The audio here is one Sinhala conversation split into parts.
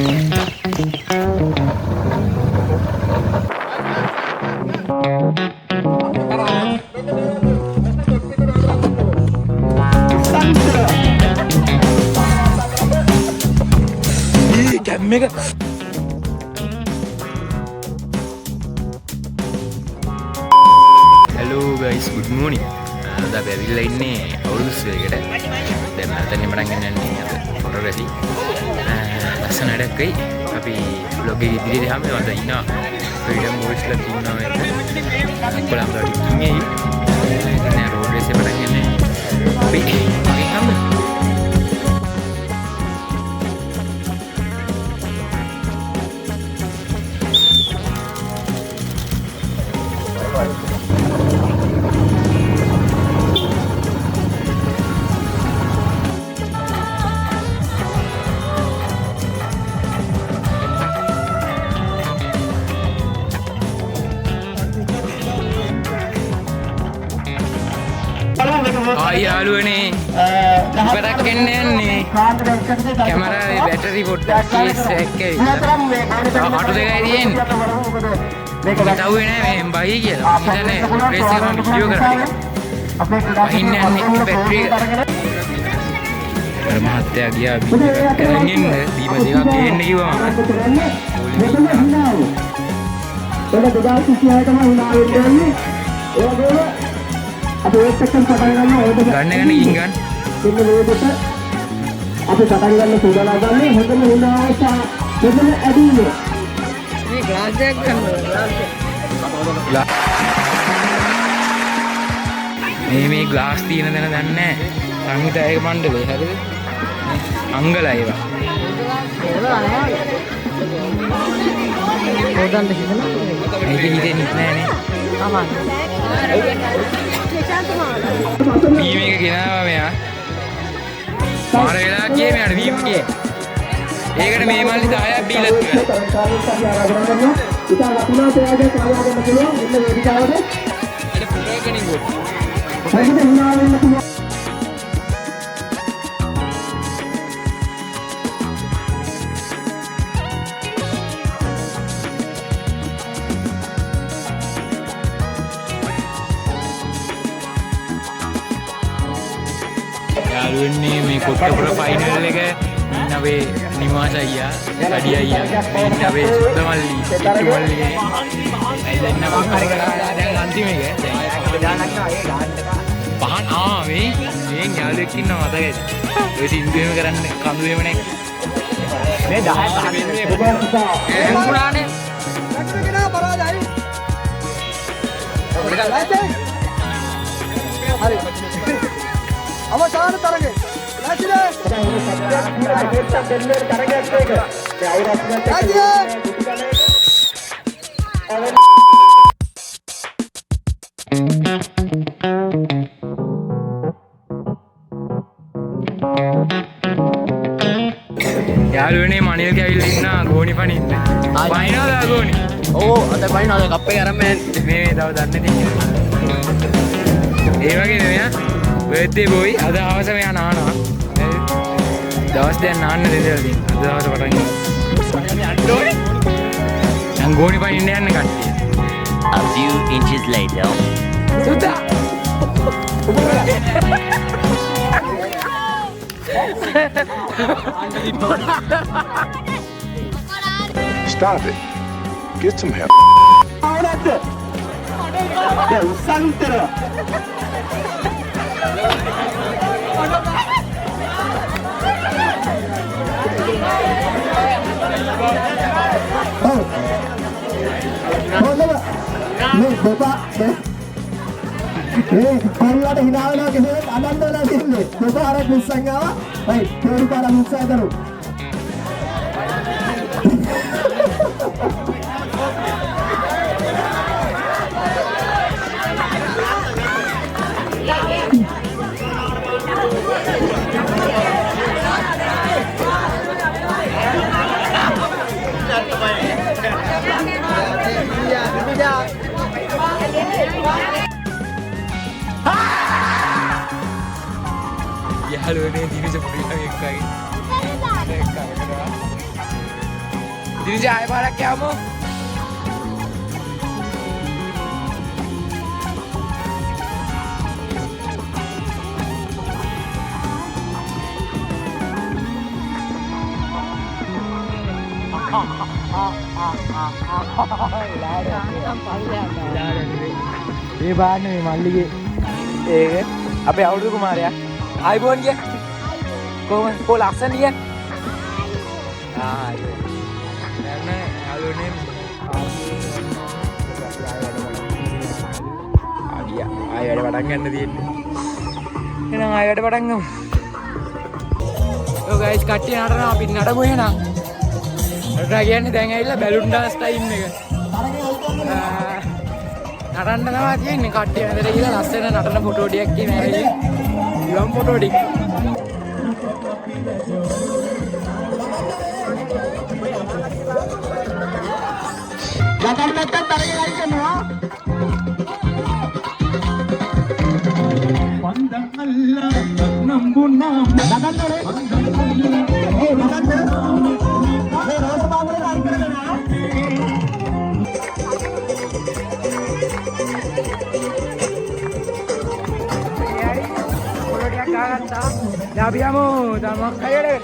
මේක hello guys good morning අද අපි ඇවිල්ලා ඉන්නේ අවුරුද්දකට දැන් නැතන්නේ මටන් යන්නේ අද ෆොටෝග්‍රැෆි ලස්සන වැඩක් වෙයි අපි vlog එක ඉදිරියට යහම මම ඉන්නවා ෆ්‍රීඩම් වොයිස්ලා ඉන්නවා මේක කොළඹ ටිකින් එයි නෑ රෝඩ් රේස් එක පටන් ගන්නේ අපි යන්න යාළුවනේ ඉවරක් එන්න යන්නේ කැමරාවේ බැටරි පොඩ්ඩක් කේස් එකේ අටු දෙකයි තියෙන්නේ මේක තවුවේ නෑ මේ බයි කියලා ඉතින් රේස් එක මම වීඩියෝ කරා අහින්න යන්නේ බැටරි අර මහත්තයා ගියා කරගෙන ඉන්න දීම දෙකක් ගේන්න කිව්වා මම ඒක 2026 තමයි උනා වෙන්නේ අපි ඒක එක්කම පටන් ගන්න ඕනේ ගන්න ඉංගන් ඉන්න වේදෙට අපි පටන් ගන්න සූදානම් ගන්නේ හොඳම හුණාස හොඳම ඇදීම මේ ග්ලාස් එකක් ගන්නවා මේ ග්ලාස් තියෙන දන දන්නේ නැහැ සංවිධායක මණ්ඩලය හරිද අංගලා ඒවා පොඩ්ඩක් හිතන්න මේක හිතෙන්නේ නැහනේ ආමා බීම එක ගෙනාවා මෙයා මාර වෙලා ගියේ මෙයාට බීම ගියේ ඒකට මේ මල්ලි 10ක් බීලා තියෙනවා යාළුවනේ මේ කොට්ටපුර ෆයිනල් එක ඉන්න අපේ නිවාස අයියා අඩි අයියා මේ ඉන්න අපේ සුද්ද මල්ලි ඉට්ටු මල්ලි දැන් නම් හරි කරලා දැන් අන්තිම එක පහන් මේ යාළුවෙක් ඉන්නවා මතකයි ඔය සින්දුවෙම කරන්න කඳුවෙම නැහැ මේ 10 පුරානේ ලක්ෂණ පරාජයි හරි අවසාන තරගේ ලැජිලේ තරගයක් එක යාළුවනේ මනිල් කැවිල්ලා ඉන්න ගෝණි පනින්න පයින්නවා ගෝණි ඕ අද පයින්නවා කප් එක අරන් මේ තව දන්නේ නැහැ ඒ වගේ නෙමෙයි බර්ත්ඩේ බෝයි අද හවස මෙයා නානවා දවස් දෙකක් නාන්න දෙදලා තියෙනවා අද දවස් පටන් ගන්න ඕනේ නම් ගෝණි පයින්න යන්න කට්ටිය A few inches later Suda Stop it. Get some help. පල්ලට හිනාවෙනවා කෙනෙක් අනන්දලා තින්නේ දෙපාරක් මුස්සන් ආවා හයි තේරු පාර මුස්සා කරු යාළුවනේ දිවිස පුරිලා එක්කයි දිවිසි ආයෙ පාරක් යමු. මේ බාන්න මේ මල්ලිගේ ඒක අපේ අවුරුදු කුමාරයා ආයිබෝන් කිය කොහොමද කො ලස්සන කිය නෑ අලුනේ ආයි වැඩ පටන් ගන්න තියෙන්නේ එහෙනම් ආයි වැඩ පටන් ගමු ඔය ගයිස් කට්ටිය නටනවා අපි නඩමු එහෙනම් නටනවා කියන්නේ දැන් ඇවිල්ලා බැලුන් ඩාන්ස් ටයිම් එක නටන්න තමයි තියෙන්නේ කට්ටිය ඇඳලා ගිහලා ලස්සන නටන ෆොටෝ ටිකක් කියන ඇවිල්ලා ඉවම් ෆොටෝ ටික යකඩ නැත්තම් තරගේ ලයික් කරනවා වන්දන් අල්ලා නම්බුනා දගන්නනේ ඒ දගන්න ඒ රෝස බාබුනේ ලයික් කරනවා Abbiamo da Maccaire.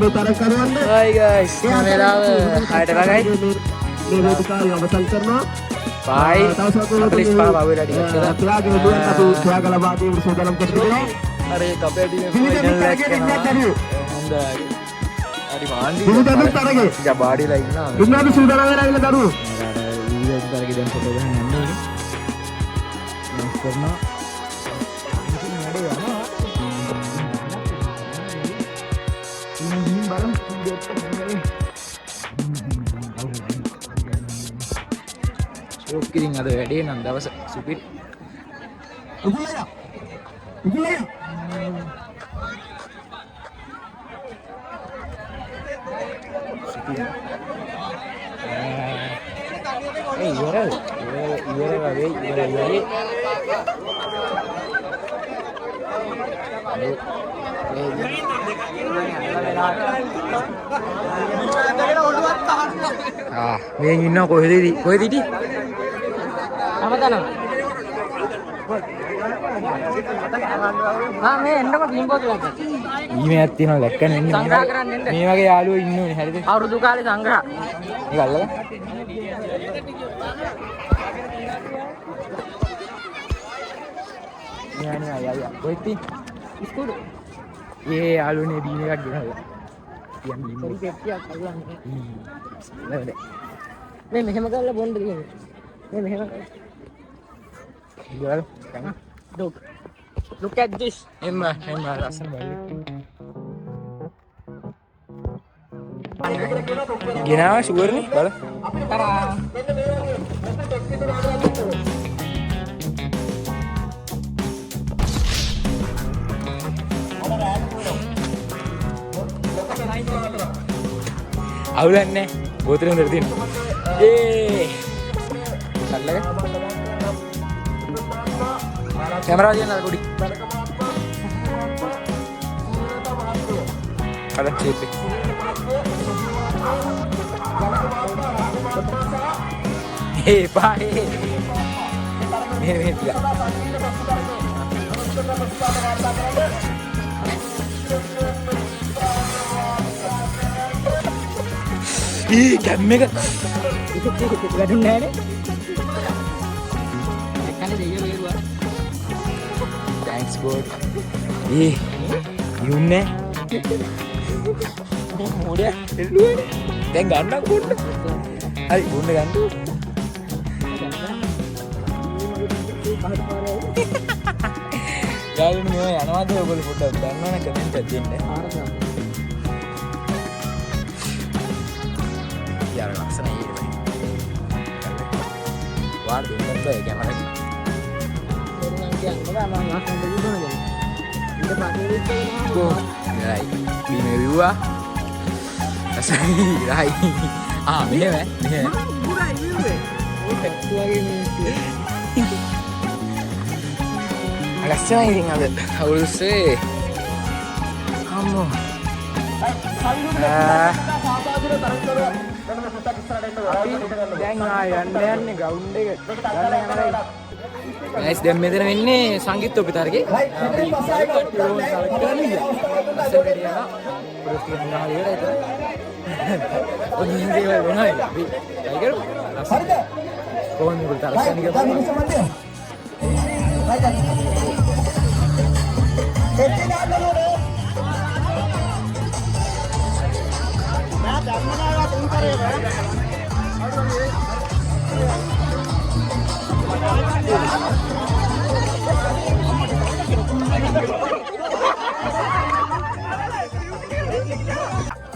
बेतारा करवන්න Hi guys වෙලාව 6ට ළඟයි මේ වේදිකාව අවසන් කරනවා bye 45 වගේ ටිකක් කියලා ප්‍රයාග වෙනුවෙන් අපි ප්‍රයාග ලබා දීමට සූදානම් කරනවා අර කපේ ටීම් ෆයිනල් එක කරනවා හොඳයි හරි මාන්දි විවිධ තරගේ යා බාඩිලා ඉන්නවා ඉන්නවද සූදානම් වෙලා ඉන්න දරුවෝ විවිධ තරගේ දැන් ෆොටෝ ගන්න යන්නේ නස් කරනවා ඉතින් අද වැඩේ නම් දවස සුපිරි උගලයා ඒ ඉවරයි මේ ඉන්න කොහෙද ඉති මේ එන්නම කීම්බෝත් ලක්ක. ඊමේයක් තියෙනවා දැක්කම එන්නේ සංග්‍රහ කරන්න එන්න. මේ වගේ යාළුවෝ ඉන්නෝනේ හරිද? අවුරුදු කාලේ සංග්‍රහ. මේක අල්ලලා. යානි අයියා. කොහෙද? ඉස්කෝල. ඒ යාළුවනේ බීම එකක් ගෙනල්ලා. කියන් බීම. පොඩි පෙට්ටියක් අල්ලන්නේ. නේද? මේ මෙහෙම කරලා බොන්න දෙන්නේ. මේ මෙහෙම කරලා. ඉවරද? කන්න. Look at this. එම්මා ලස්සන බලන්න. ගෙනාව ෂුවර්නේ බල. තරා. අවුලන්නේ බෝතලෙන් උඩට තියෙනවා. ඒ කල්ලක කැමරාව දිහා නරක උඩි. අර චීපේ. ඒ බයි. මේ තියා. ඊ කැම්මක වැඩුන්නේ නැහැ නේ. එක්කනේ දෙයියෝ බේරුවා. thanks god ඒ යුන්නේ මොඩේ එළුවේ දැන් ගන්න පොඩ්ඩ හරි බොන්න ගන්න යාළුවනේ මේ යනවාද ඔයගොල්ලෝ පොඩ්ඩක් දන්නවනේ කමෙන්ට් එකක් දෙන්න. යාර ලස්සනයි ඒක. වාර දෙන්නත් බෑ කැමරා එක. එන්නම් කියන්නේ මම ලස්සනට විදිහට ඊට පස්සේ විදිහට Go. Right. Bime viewa. Asai right. Ah, මෙහෙම මෙහෙම. පුරයි විව්වේ ඔය පැත්තේ මිනිස්සු ලස්සනයි ඉතින් අද අවුරුද්දේ. අම්මෝ. දැන් යන්නේ ග්‍රවුන්ඩ් එක ගන්න යනවා. ගයිස් දැන් මෙතන වෙන්නේ සංගීත උපිතරගේ අපි කට්ටිය ඕන සලක් කරන්නේ. අසෙන් යනවා. පුරුස්ති ගන්නවා ඉවරයි ඒක. ඔන්න ඉන්නේ වෙනවා ඒක. අපි try කරමු. හරිද? කොහොමද මේක තරක් කරන්නේ කියලා.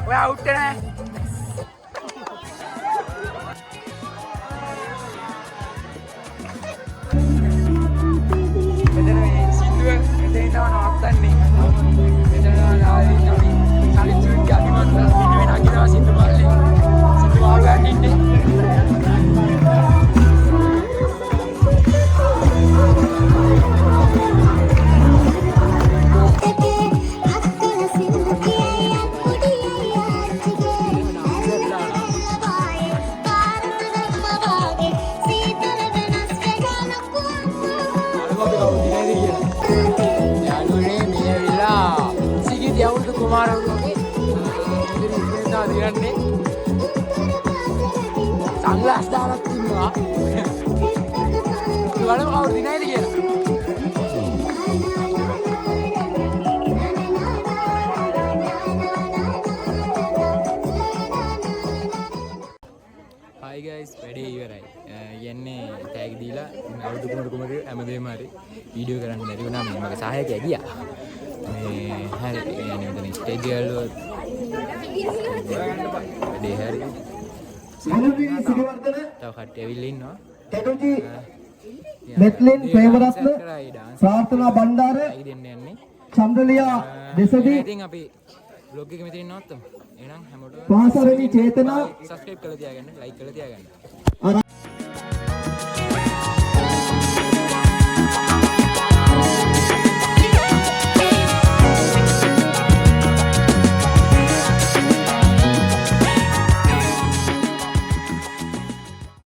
We're out there. Sunglass දාලා තින්නවා. වල කවුරු දිනයිද කියලා. Hi guys, වැඩේ ඉවරයි. යන්නේ ටැග් දීලා අවුරුදු කුමරු හැමදේම හරි වීඩියෝ කරන්න බැරි වුණා මගේ සහායකයා ගියා. මේ හරි යන්නේ මෙතන ස්ටේජ් වල වැඩේ හරි. තව කට්ටිය ඇවිල්ලා ඉන්නවා. ටෙඩුජි මෙත්ලින් ප්‍රේමරත්න ප්‍රාර්ථනා බණ්ඩාර දෙන්න යන්නේ. චන්ද්‍රලියා දෙසවි ඉතින් අපි බ්ලොග් එක මෙතනින් නවත්තමු. එහෙනම් හැමෝටම පාසරණි චේතනා සබ්ස්ක්‍රයිබ් කරලා තියාගන්න, ලයික් කරලා තියාගන්න.